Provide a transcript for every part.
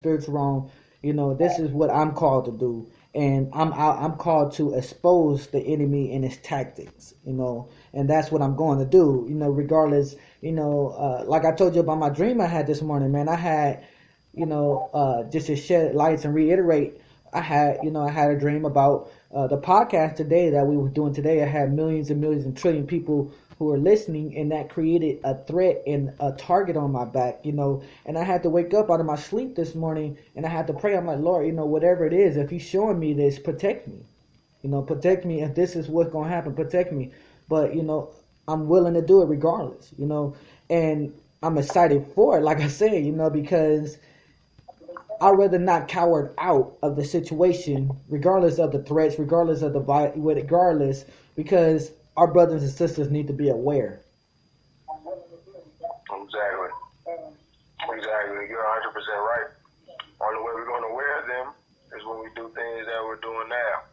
spiritual realm, this is what I'm called to do, and I'm called to expose the enemy and his tactics, and that's what I'm going to do, regardless, like I told you about my dream I had this morning, man. I had, just to shed lights and reiterate, I had a dream about the podcast today that we were doing today. I had millions and millions and trillion people who were listening, and that created a threat and a target on my back, and I had to wake up out of my sleep this morning, and I had to pray. I'm like, Lord, whatever it is, if you're showing me this, protect me, protect me. If this is what's going to happen, protect me. But, I'm willing to do it regardless, and I'm excited for it, like I said, because I'd rather not cower out of the situation, regardless of the threats, regardless of regardless, because our brothers and sisters need to be aware. Exactly. Exactly. You're 100% right. Only way we're going to wear them is when we do things that we're doing now.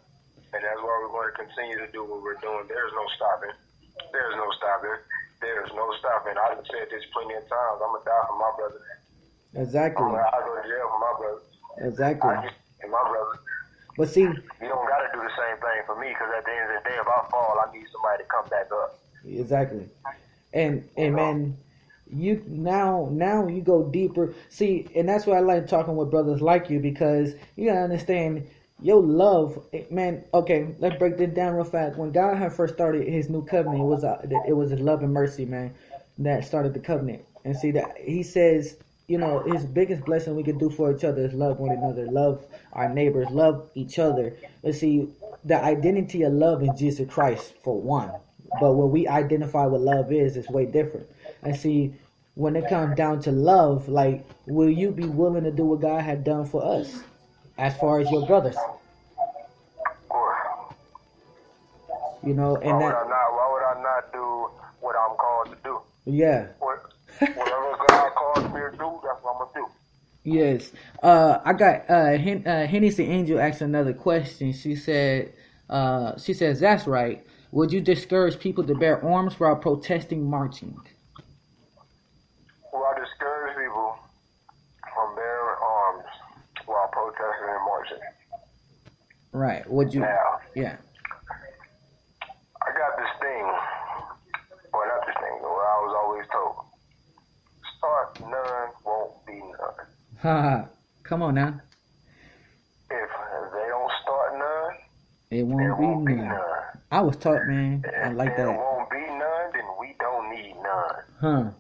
And that's why we're going to continue to do what we're doing. There's no stopping. There's no stopping. There's no stopping. I've said this plenty of times. I'm going to die for my brother. Exactly. I go to jail for my brother. Exactly. And my brother. But see, you don't got to do the same thing for me, because at the end of the day, if I fall, I need somebody to come back up. Exactly. And man, you now you go deeper. See, and that's why I like talking with brothers like you, because you gotta understand your love, man. Okay, let's break this down real fast. When God had first started His new covenant, it was His love and mercy, man, that started the covenant. And see that He says, His biggest blessing we can do for each other is love one another, love our neighbors, love each other. But see, the identity of love is Jesus Christ for one. But what we identify what love is way different. And see, when it comes down to love, like, will you be willing to do what God had done for us, as far as your brothers? And why would I not do what I'm called to do? Yeah. Whatever God calls me to do, that's what I'm gonna do. Yes. I got Hennessy Angel asked another question. She says, that's right. Would you discourage people to bear arms while protesting marching? Will I discourage people from bearing arms while protesting and marching? Right. Would you? Now, yeah. I got this thing, well, not this thing, but what I was always told. Start none, won't be none. Ha! Come on now. If they don't start none, it won't be none. I was taught, man. I like that. If there won't be none, then we don't need none. Huh.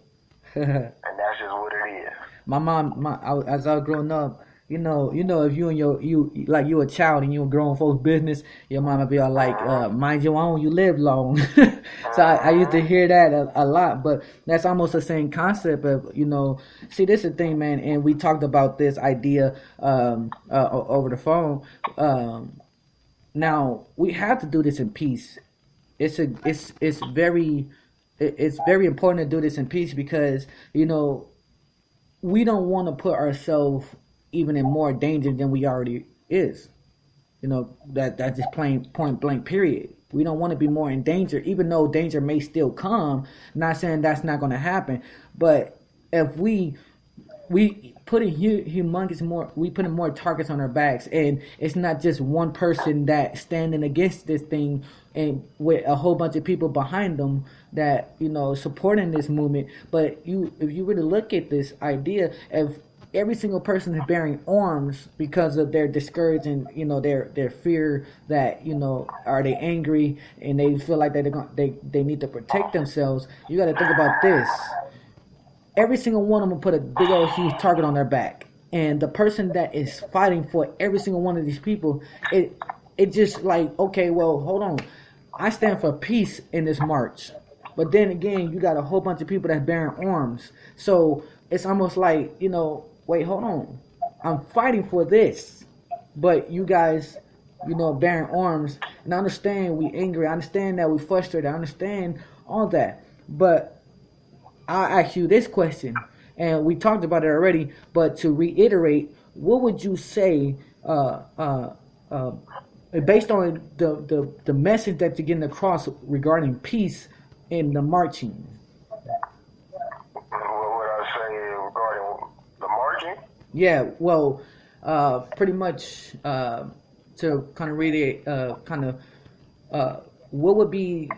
And that's just what it is. My mom, as I was growing up, if you and you a child and you a grown folks business, your mama be all like, mind your own, you live long. So I used to hear that a lot, but that's almost the same concept of, see, this is the thing, man, and we talked about this idea over the phone. Now we have to do this in peace. It's very important to do this in peace, because we don't want to put ourselves even in more danger than we already is. That's just plain point blank period. We don't want to be more in danger, even though danger may still come. Not saying that's not going to happen, but if we put we put more targets on our backs, and it's not just one person that standing against this thing, and with a whole bunch of people behind them that supporting this movement. But if you really look at this idea, if every single person is bearing arms because of their discouraged and their fear that are they angry and they feel like they need to protect themselves, you got to think about this. Every single one of them put a big old huge target on their back, and the person that is fighting for every single one of these people, it just like, okay, well, hold on, I stand for peace in this march, but then again, you got a whole bunch of people that's bearing arms, so it's almost like, wait, hold on, I'm fighting for this, but you guys, bearing arms, and I understand we angry, I understand that we frustrated, I understand all that, but I'll ask you this question, and we talked about it already, but to reiterate, what would you say, based on the message that you're getting across regarding peace in the marching? What would I say regarding the marching? Yeah, well, pretty much to kind of really what would be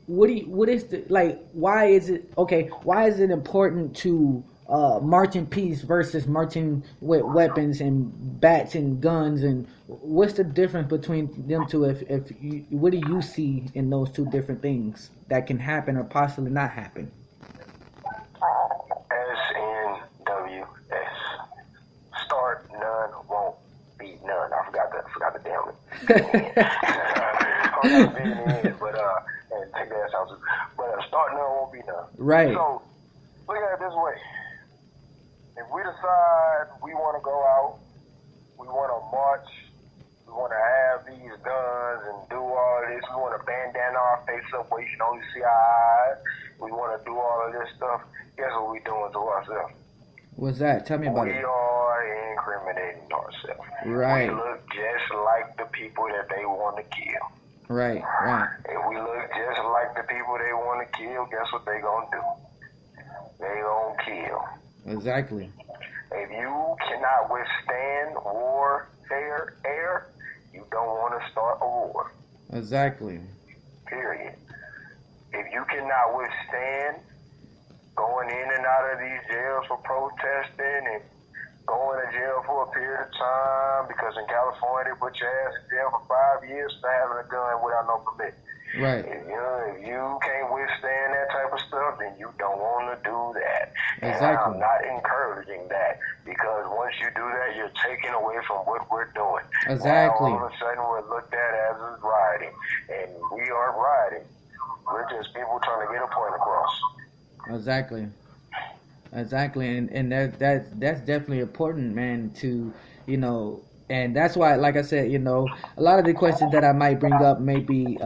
what is the like why is it okay why is it important to march in peace versus marching with weapons and bats and guns, and what's the difference between them two? If you, what do you see in those two different things that can happen or possibly not happen? SNWS. Start none, won't be none. I forgot the damn it. I'm not being in, but and take that out too. But start none, won't be none. Right. So look at it this way: if we decide we want to go out, we want to march, we want to have these guns and do all this, we want to bandana our face up where you can only see our eyes, we want to do all of this stuff. Guess what we doing to ourselves? What's that? Tell me about We it. are incriminating ourselves. Right. We look just like the people that they want to kill. Right. If we look just like the people they want to kill, guess what they gonna do? They gonna kill. Exactly. If you cannot withstand warfare, you don't want to start a war. Exactly. Period. If you cannot withstand going in and out of these jails for protesting and going to jail for a period of time, because in California they put your ass in jail for 5 years for having a gun without no permit. Right. If you can't withstand that type of stuff, then you don't want to do that. Exactly. And I'm not encouraging that, because once you do that, you're taking away from what we're doing. Exactly. Now, all of a sudden, we're looked at as rioting, and we aren't rioting. We're just people trying to get a point across. Exactly, and that's definitely important, man. To and that's why, like I said, a lot of the questions that I might bring up may be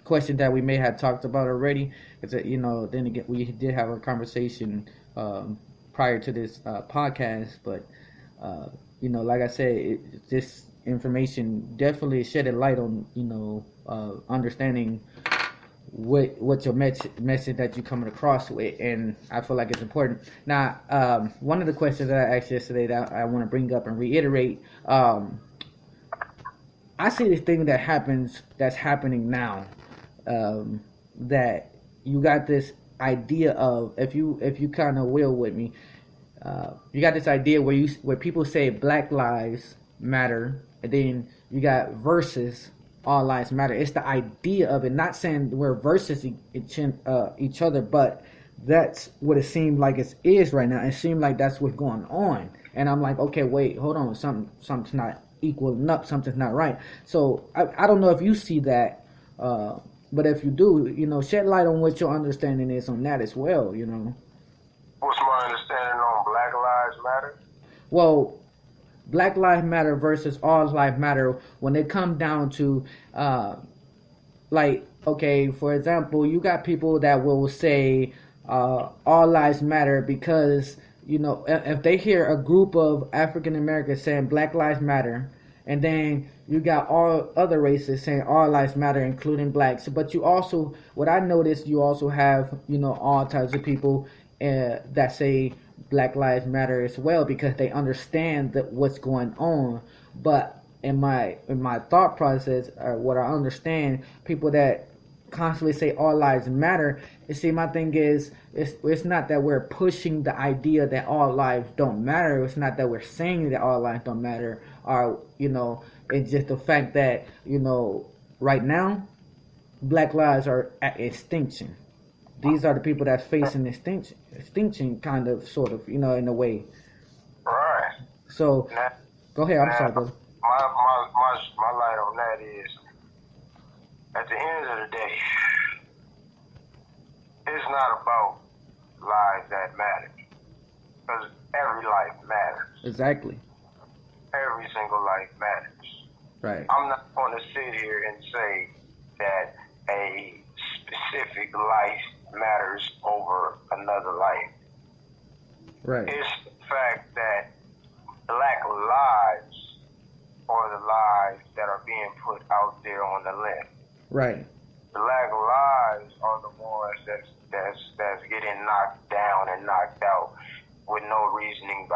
questions that we may have talked about already. Because then again, we did have a conversation prior to this podcast, but like I said, this information definitely shed a light on understanding what your message that you're coming across with, and I feel like it's important. Now, one of the questions that I asked yesterday that I want to bring up and reiterate, I see this thing that's happening now, that you got this idea of, if you kind of will with me, you got this idea where people say Black Lives Matter, and then you got versus All Lives Matter. It's the idea of it, not saying we're versus each other, but that's what it seemed like it is right now. It seemed like that's what's going on, and I'm like, okay, wait, hold on, something's not equaling up, something's not right. So I don't know if you see that, but if you do, shed light on what your understanding is on that as well. What's my understanding on Black Lives Matter? Well, Black Lives Matter versus All Lives Matter, when it comes down to, okay, for example, you got people that will say All Lives Matter because, if they hear a group of African Americans saying Black Lives Matter, and then you got all other races saying All Lives Matter, including blacks. But you also, what I noticed, you also have, all types of people that say Black Lives Matter as well, because they understand what's going on. But in my thought process, or what I understand, people that constantly say all lives matter, you see, my thing is, it's not that we're pushing the idea that all lives don't matter. It's not that we're saying that all lives don't matter, or it's just the fact that right now Black lives are at extinction. These are the people that's facing extinction, kind of, sort of, in a way. Right. So, go ahead. I'm sorry, brother. My light on that is, at the end of the day, it's not about lives that matter, because every life matters. Exactly. Every single life matters. Right. I'm not going to sit here and say that a specific life matters over another life. Right. It's the fact that Black lives are the lives that are being put out there on the list. Right. Black lives are the ones that's getting knocked down and knocked out with no reasoning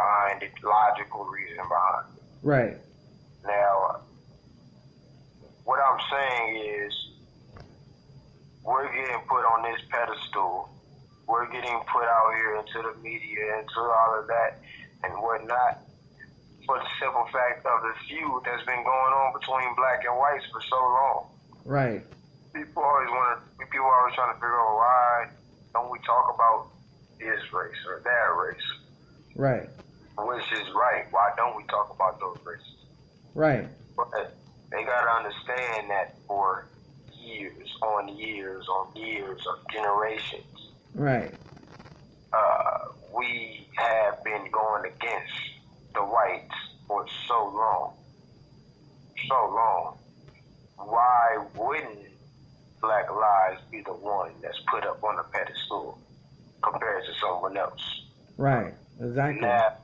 logical reason behind it. Right. Now, what I'm saying is, we're getting put on this pedestal. We're getting put out here into the media, into all of that and whatnot, for the simple fact of the feud that's been going on between black and whites for so long. Right. People always trying to figure out, why don't we talk about this race or that race? Right. Which is right. Why don't we talk about those races? Right. But they gotta understand that for years on years on years of generations, Right. we have been going against the whites for so long. So long. Why wouldn't Black Lives be the one that's put up on a pedestal compared to someone else? Right. Exactly. Now,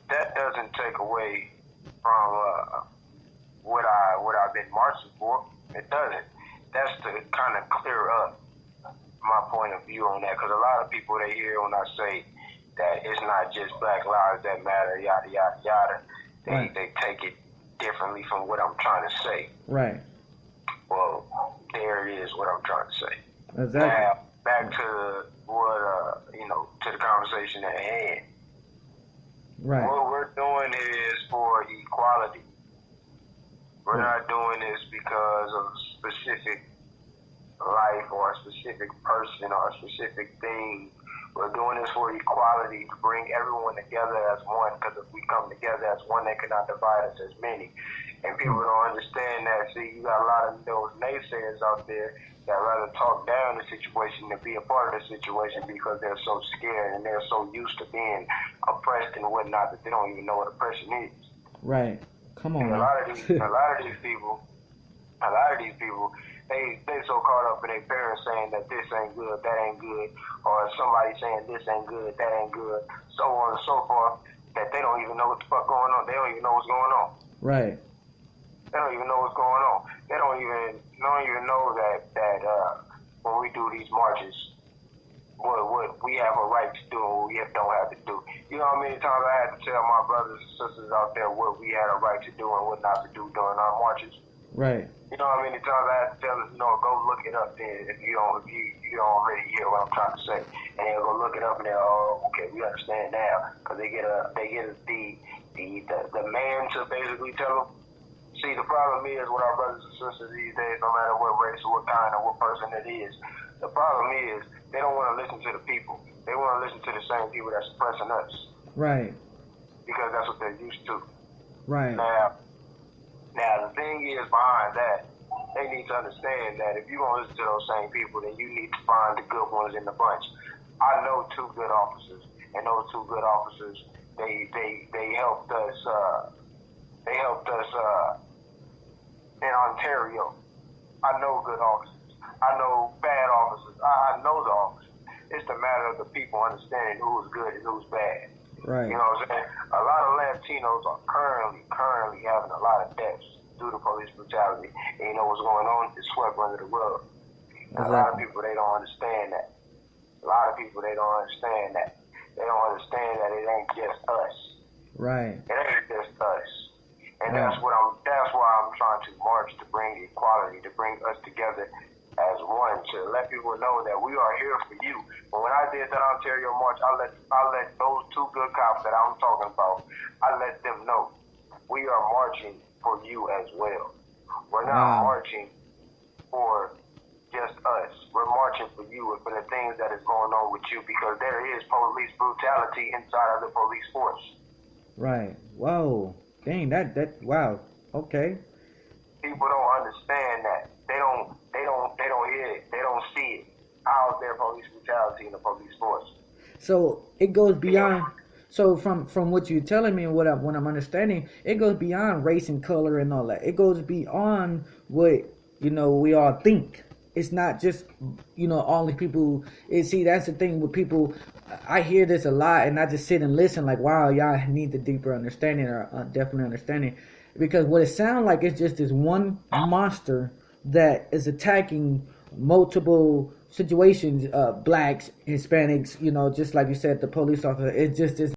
that doesn't take away from what I've been marching for. It doesn't. That's to kind of clear up my point of view on that, because a lot of people, they hear when I say that it's not just Black Lives that matter, yada yada yada. They take it differently from what I'm trying to say. Right. Well, there it is what I'm trying to say. Exactly. Now, back to what to the conversation at hand. Right. What we're doing is for equality. We're not doing this because of a specific life or a specific person or a specific thing. We're doing this for equality, to bring everyone together as one, because if we come together as one, they cannot divide us as many. And people don't understand that. See, you got a lot of those naysayers out there that rather talk down the situation than be a part of the situation, because they're so scared and they're so used to being oppressed and whatnot that they don't even know what oppression is. Right. Come on. A lot of these people, they so caught up in their parents saying that this ain't good, that ain't good, or somebody saying this ain't good, that ain't good, so on and so forth, that they don't even know what the fuck going on. They don't even know what's going on. Right. They don't even know what's going on. They don't even know that when we do these marches, what we have a right to do and what we don't have to do. You know how many times I had to tell my brothers and sisters out there what we had a right to do and what not to do during our marches? Right. You know how many times I had to tell them, go look it up then if you don't already hear what I'm trying to say. And they'll go look it up and they'll, okay, we understand now. Because they get the man to basically tell them. See, the problem is with our brothers and sisters these days, no matter what race or what kind or what person it is, the problem is they don't want to listen to the people. They want to listen to the same people that's oppressing us. Right. Because that's what they're used to. Right. Now, the thing is behind that, they need to understand that if you're going to listen to those same people, then you need to find the good ones in the bunch. I know two good officers, and those two good officers, they helped us. They helped us in Ontario. I know good officers. I know bad officers. I know the officers. It's the matter of the people understanding who's good and who's bad. Right. You know what I'm saying? A lot of Latinos are currently having a lot of deaths due to police brutality. And you know what's going on? It's swept under the rug. Exactly. A lot of people, they don't understand that. A lot of people, they don't understand that. They don't understand that it ain't just us. Right. It ain't just us. And that's why I'm trying to march, to bring equality, to bring us together as one, to let people know that we are here for you. But when I did that Ontario march, I let those two good cops that I'm talking about, I let them know we are marching for you as well. We're not marching for just us. We're marching for you and for the things that is going on with you, because there is police brutality inside of the police force. Right. Whoa. Dang, wow. Okay. People don't understand that. They don't hear it. They don't see it. How's there police brutality in the police force? So it goes beyond. So from what you're telling me and what I'm understanding, it goes beyond race and color and all that. It goes beyond what we all think. It's not just all the people. See, that's the thing with people. I hear this a lot, and I just sit and listen. Like, wow, y'all need the deeper understanding or definite understanding, because what it sounds like is just this one monster that is attacking multiple situations, blacks, Hispanics, just like you said, the police officer, it just is